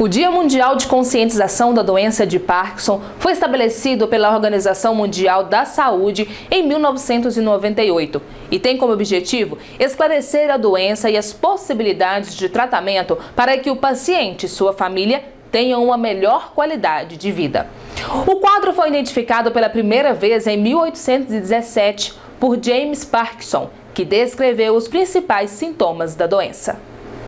O Dia Mundial de Conscientização da Doença de Parkinson foi estabelecido pela Organização Mundial da Saúde em 1998 e tem como objetivo esclarecer a doença e as possibilidades de tratamento para que o paciente e sua família tenham uma melhor qualidade de vida. O quadro foi identificado pela primeira vez em 1817 por James Parkinson, que descreveu os principais sintomas da doença.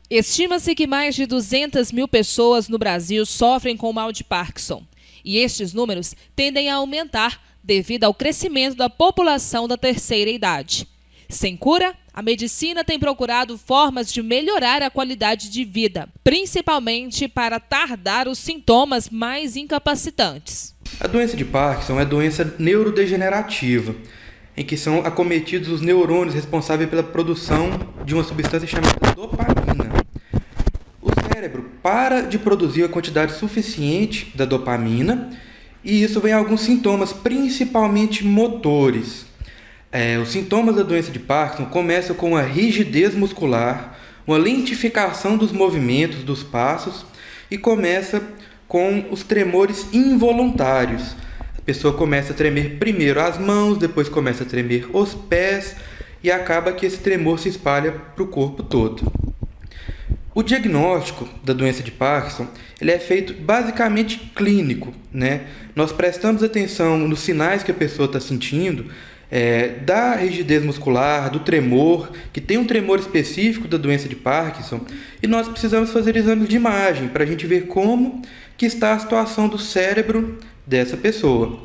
Estima-se que mais de 200 mil pessoas no Brasil sofrem com o mal de Parkinson. E estes números tendem a aumentar devido ao crescimento da população da terceira idade. Sem cura, a medicina tem procurado formas de melhorar a qualidade de vida, principalmente para tardar os sintomas mais incapacitantes. A doença de Parkinson é doença neurodegenerativa, em que são acometidos os neurônios responsáveis pela produção de uma substância chamada dopamina. O cérebro para de produzir a quantidade suficiente da dopamina e isso vem a alguns sintomas, principalmente motores. Os sintomas da doença de Parkinson começam com a rigidez muscular, uma lentificação dos movimentos, dos passos e começa com os tremores involuntários. A pessoa começa a tremer primeiro as mãos, depois começa a tremer os pés e acaba que esse tremor se espalha para o corpo todo. O diagnóstico da doença de Parkinson ele é feito basicamente clínico, né? Nós prestamos atenção nos sinais que a pessoa está sentindo, da rigidez muscular, do tremor, que tem um tremor específico da doença de Parkinson, e nós precisamos fazer exames de imagem para a gente ver como que está a situação do cérebro dessa pessoa.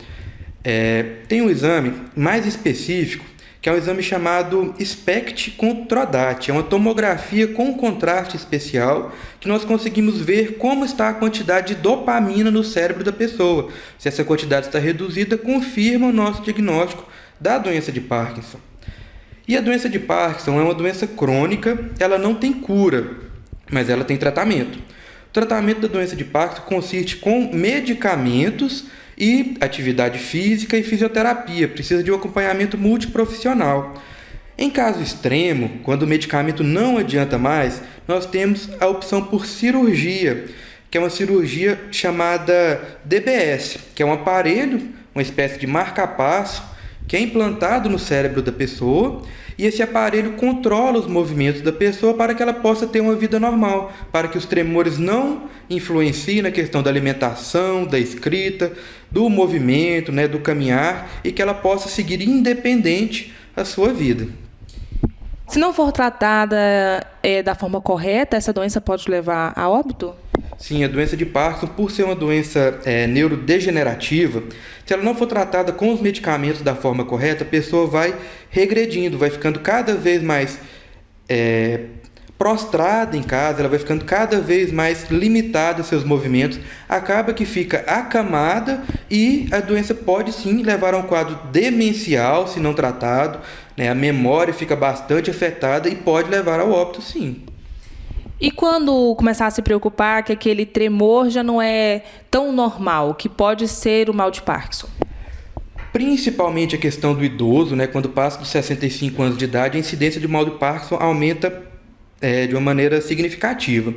Tem um exame mais específico, que é um exame chamado SPECT com TRODAT. É uma tomografia com contraste especial que nós conseguimos ver como está a quantidade de dopamina no cérebro da pessoa. Se essa quantidade está reduzida, confirma o nosso diagnóstico da doença de Parkinson. E a doença de Parkinson é uma doença crônica, ela não tem cura, mas ela tem tratamento. O tratamento da doença de Parkinson consiste com medicamentos e atividade física e fisioterapia. Precisa de um acompanhamento multiprofissional. Em caso extremo, quando o medicamento não adianta mais, nós temos a opção por cirurgia, que é uma cirurgia chamada DBS, que é um aparelho, uma espécie de marca-passo, que é implantado no cérebro da pessoa e esse aparelho controla os movimentos da pessoa para que ela possa ter uma vida normal, para que os tremores não influenciem na questão da alimentação, da escrita, do movimento, do caminhar e que ela possa seguir independente a sua vida. Se não for tratada da forma correta, essa doença pode levar a óbito? Sim, a doença de Parkinson, por ser uma doença neurodegenerativa, se ela não for tratada com os medicamentos da forma correta, a pessoa vai regredindo, vai ficando cada vez mais prostrada em casa, ela vai ficando cada vez mais limitada aos seus movimentos, acaba que fica acamada e a doença pode sim levar a um quadro demencial, se não tratado, a memória fica bastante afetada e pode levar ao óbito sim. E quando começar a se preocupar que aquele tremor já não é tão normal, que pode ser o mal de Parkinson? Principalmente a questão do idoso, quando passa dos 65 anos de idade, a incidência de mal de Parkinson aumenta de uma maneira significativa.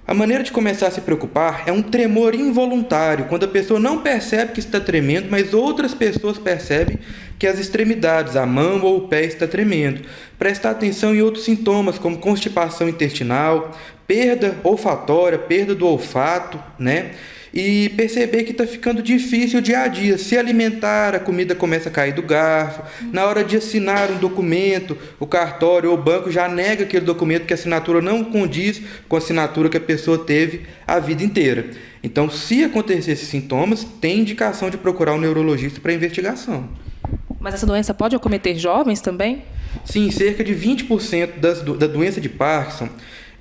A maneira de começar a se preocupar é um tremor involuntário, quando a pessoa não percebe que está tremendo, mas outras pessoas percebem que as extremidades, a mão ou o pé está tremendo. Prestar atenção em outros sintomas, como constipação intestinal, perda olfatória, perda do olfato, e perceber que está ficando difícil o dia a dia. Se alimentar, a comida começa a cair do garfo. Na hora de assinar um documento, o cartório ou o banco já nega aquele documento porque a assinatura não condiz com a assinatura que a pessoa teve a vida inteira. Então, se acontecer esses sintomas, tem indicação de procurar um neurologista para investigação. Mas essa doença pode acometer jovens também? Sim, cerca de 20% da doença de Parkinson,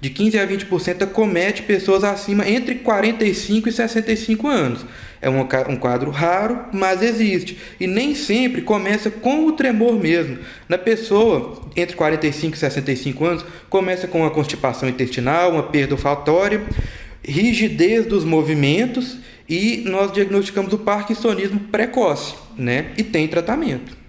de 15% a 20% acomete pessoas acima entre 45 e 65 anos. É um quadro raro, mas existe. E nem sempre começa com o tremor mesmo. Na pessoa, entre 45 e 65 anos, começa com uma constipação intestinal, uma perda olfatória, rigidez dos movimentos e nós diagnosticamos o parkinsonismo precoce, e tem tratamento.